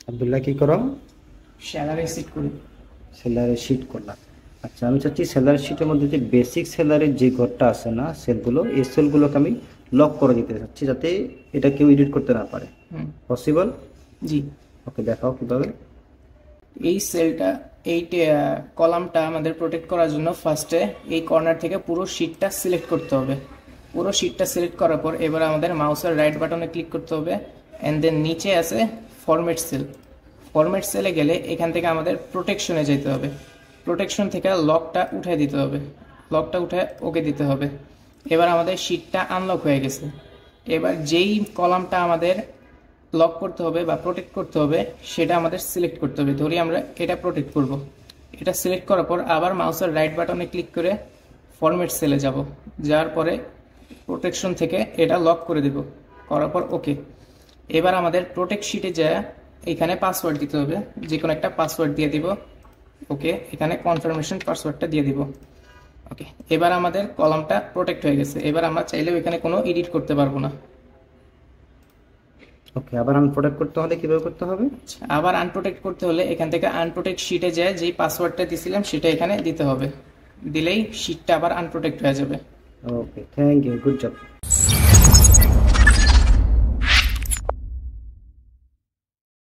আব্দুল্লাহ কি করো? Salary seat করি। সেলারের শিট করলাম। আচ্ছা, আমি চাচ্ছি সেলারের শিটের মধ্যে যে বেসিক সেলারের যে ঘরটা আছে না, সেলগুলো, এই সেলগুলোকে আমি লক করে দিতে চাচ্ছি যাতে এটা কেউ এডিট করতে না পারে। হুম। পসিবল? জি। ওকে, দেখাও কিভাবে। এই সেলটা, এই কলামটা আমাদের প্রোটেক্ট করার জন্য ফার্স্টে এই কর্নার থেকে পুরো শিটটা সিলেক্ট করতে হবে। পুরো শিটটা সিলেক্ট করার পর এবার আমাদের মাউসের রাইট বাটনে ক্লিক করতে হবে, অ্যান্ড দেন নিচে আছে ফরম্যাট সেল। ফরম্যাট সেলে গেলে এখান থেকে আমাদের প্রোটেকশনে যেতে হবে। প্রোটেকশন থেকে লকটা উঠে দিতে হবে, লকটা উঠে ওকে দিতে হবে। এবার আমাদের শিটটা আনলক হয়ে গেছে। এবার যেই কলামটা আমাদের লক করতে হবে বা প্রোটেক্ট করতে হবে সেটা আমাদের সিলেক্ট করতে হবে। ধরি আমরা এটা প্রোটেক্ট করব, এটা সিলেক্ট করার পর আবার মাউসের রাইট বাটনে ক্লিক করে ফরম্যাট সেলে যাব, যাওয়ার পরে প্রোটেকশন থেকে এটা লক করে দেব, করার পর ওকে। এবার আমাদের প্রোটেক্ট শিটে যায় এখানে পাসওয়ার্ড দিতে হবে, যে কোনো একটা পাসওয়ার্ড দিয়ে দিব। ওকে, এখানে কনফার্মেশন পাসওয়ার্ডটা দিয়ে দিব। ওকে, এবার আমাদের কলামটা প্রোটেক্ট হয়ে গেছে। এবার আমরা চাইলেও এখানে কোনো এডিট করতে পারবো না। ওকে, আবার আমি প্রোটেক্ট করতে হলে কিভাবে করতে হবে? আবার আনপ্রোটেক্ট করতে হলে এখান থেকে আনপ্রোটেক্ট শিটে যায় যেই পাসওয়ার্ডটা দিয়েছিলাম সেটা এখানে দিতে হবে, দিলেই শিটটা আবার আনপ্রোটেক্ট হয়ে যাবে। ওকে, থ্যাংক ইউ, গুড জব।